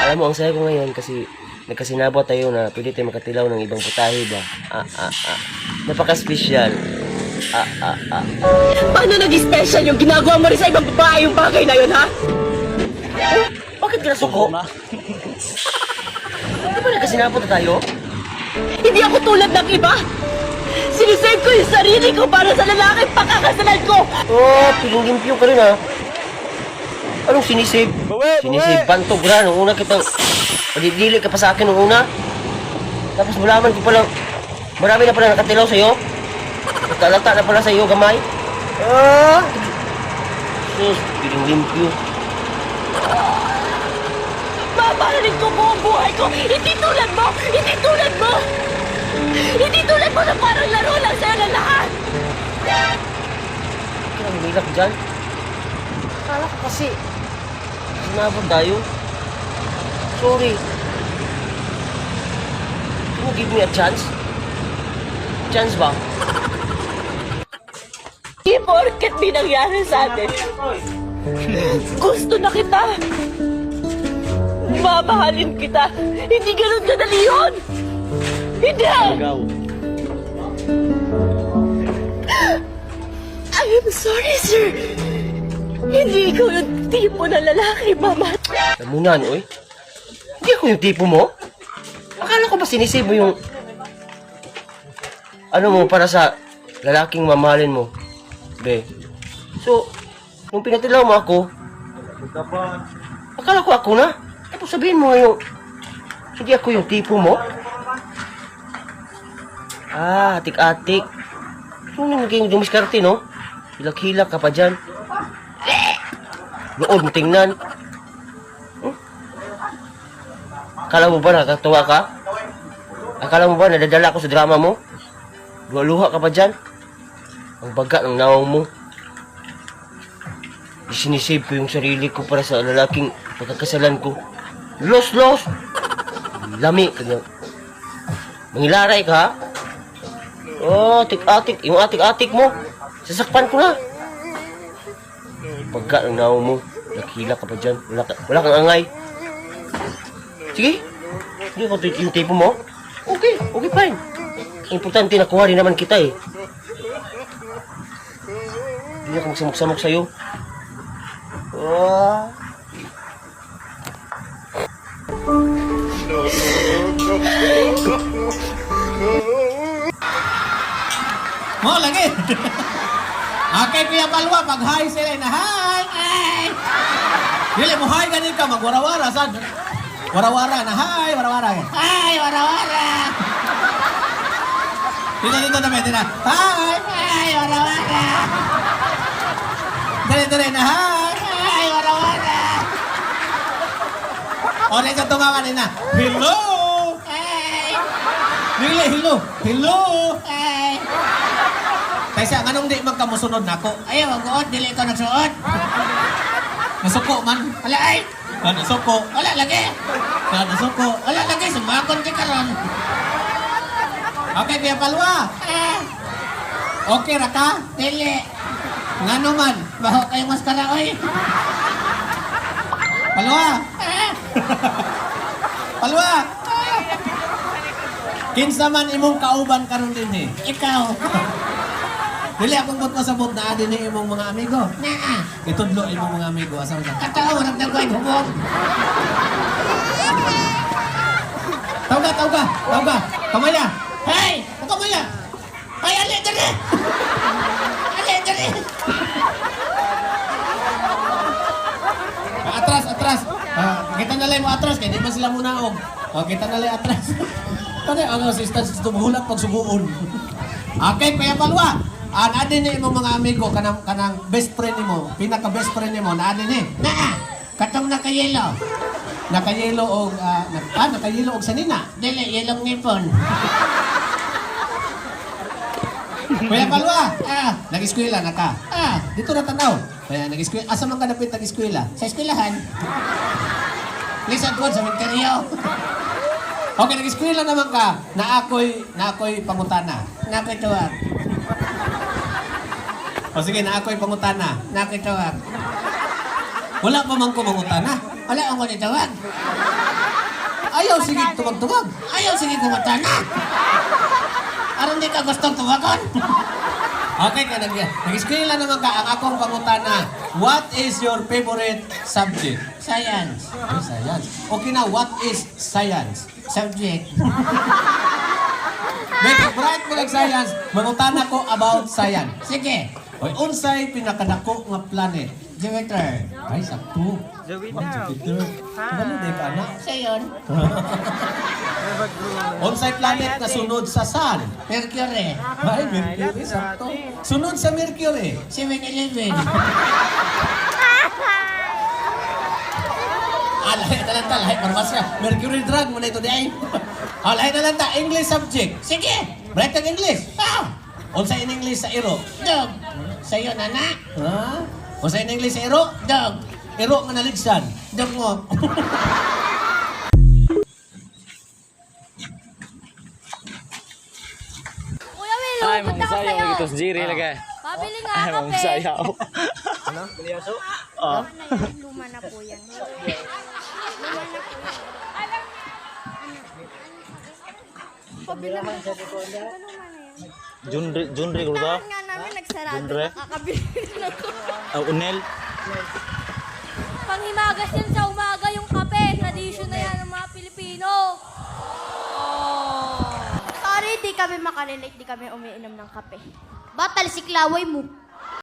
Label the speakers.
Speaker 1: Alam mo, ang saya ko ngayon kasi nagkasinabot tayo na pwede tayo makatilaw ng ibang putahe ba? Napaka-special.
Speaker 2: Paano nag-special yung ginagawa mo rin sa ibang babae yung bagay na yun, ha?
Speaker 1: Bakit ka nasuko? Di ba nagkasinabot na tayo?
Speaker 2: Hindi ako tulad ng iba. Sinisave ko yung sarili ko para sa lalaki pakakasalan ko.
Speaker 1: Oh, piling-limpyo ka rin ha. Anong sinisave? Sinisave bantog ra nung una kitang padidili ka pa sa akin nung una. Tapos malaman ko palang marami na pala nakatilaw sa'yo. Nagkalata na pala sa'yo gamay. Sus, piling-limpyo.
Speaker 2: Mamahalin ko buong buhay ko. Hindi tulad mo. Hindi tulad mo. Hindi tulad mo na parang laro lang sa'yo ng lahat.
Speaker 1: Kaya humilak dyan. Akala ko kasi sinabot tayo. Sorry. Can you give me a chance? Chance ba?
Speaker 2: Di porket may nangyari sa atin. Gusto na kita. Mamahalin kita. Hindi ganun kadali yun. Hindi. I am sorry, sir. Hindi ikaw yung tipo na lalaki, mama.
Speaker 1: Lamunan, oy. Hindi ako yung tipo mo. Akala ko ba sinisave mo yung ano mo para sa lalaking mamahalin mo? Be. So, nung pinatilaw mo ako, akala ko ako na. Tapos sabihin mo yung hindi ako yung tipo mo. Atik-atik. So, nung naging dumiskarte, no? Hilak-hilak ka pa dyan. Nood mo tingnan. Akala mo ba nakakatawa ka? Akala mo ba nadadala ko sa drama mo? Luha-luha ka pa dyan? Ang baga ng nawang mo. Isinisave ko yung sarili ko para sa lalaking pagkakasalan ko. Los! Lami. Mangilaray ka, ha? Oh, atik-atik. Yung atik-atik mo. Sasakpan ko na. Baga ng nawang mo. Naghila ka pa dyan. Wala kang angay. Sige. Hindi ako yung tipo mo. Okay, fine. Importante nakuha rin naman kita eh. Hindi ako magsamok-samok sa'yo.
Speaker 3: Mo lagi. Okay, Kuya Palwa, pag-hi sila na hi. Hi. Dili mo hi ganin ka magwarawara sad. Warawara na hi, warawara. Hi, warawara. Dito na may tina. Hi, warawara. Dire na hi, warawara. O nito tumawa na. Hello. Hi. Dili hello. Hi. Kaysa anong di man ka musunod nako? Ayaw, mag-uot, dili ko nagsuot. Nasuko man. Wala ay. Nasuko. Wala lagi. Nasuko. Wala lagi, sumakon ka karon. Okay, Kuya Palwa. Okay ra ka? Dili. Ngano man? Baho kayo maskara, oy. Palwa. Palwa. Kinsa man imong kauban karon din eh. Ikaw. Dili akong bot masabot na adin ni imong mga amigo. Naa. Itudlo imong mga amigo asa ka. Katao ra nagkoy hubog. Tawga. Kamaya. Hey, kamaya. Ay ali dali. Atras. Kita nalay mo atras kay di man sila munaog. Kita nalay atras. Tani ang assistance tumuhulat pag subuon. Okay, Kuya Palwa. Naadin ni imong mga amigo kanang best friend nimo, pinaka best friend nimo, naadin ni. Naa, katong nakayelo. Nakayelo og nakayelo og sanina. Dili yelong nipon. Kuya Palwa, nag-eskwela na ka. Dito na tanaw. Kaya nag-eskwela. Asa man ka dapit nag-eskwela? Sa eskwelahan. Listen ko sa Minteryo. Okay, nag-eskwela naman ka. Na ako'y pangutana. Nakoy tuwag. O sige, na ako'y pangutana. Nakoy tuwag. Wala pa man ko mangutana. Wala akong nitawag. Ayaw sige tumag-tumag. Ayaw sige kumatana. Aron di ka gustong tumagon. Okay, nag-eskwela naman ka. Ang akong pangutana, what is your favorite subject? Science. Ay, science. Okay na, what is science? Subject. May bright mo science, mangutana ko about science. Sige. Oy, unsay pinakadako nga planet? Jupiter. Ay, sakto. Jupiter. Ano di ka na? Sayon. Unsay planet na sunod sa Sun? Mercury. Ay, Mercury, sakto. Sunod sa Mercury? 7-Eleven. Lahi na lang ta, lahi parmasya. Mercury drug mo na ito di ay. Lahi na lang ta, English subject. Sige, bright ang English. Unsay in English sa iro? Dog. Sayo, nana. Ha? Unsay in English sa iro? Dog. Iro nga naligsan. Dog mo.
Speaker 2: Kuya Will,
Speaker 4: Ay,
Speaker 2: punta ko
Speaker 4: mangsayaw
Speaker 2: sa'yo.
Speaker 4: ito si Jiri lagay.
Speaker 2: Pabili nga
Speaker 4: Ay,
Speaker 2: kape.
Speaker 4: mangsayaw.
Speaker 5: Luma na po yan. Luma na po yan. Pabila mo.
Speaker 4: Junri ko ba?
Speaker 5: Nga namin nagsarado.
Speaker 4: Jundre?
Speaker 5: Nakakabili na ako.
Speaker 4: Unel?
Speaker 2: Panghimagas yan sa umaga yung kape. Tradisyon na yan ng mga Pilipino.
Speaker 5: Sorry, di kami makarelate. Di kami umiinom ng kape. Batal si Klaway mo.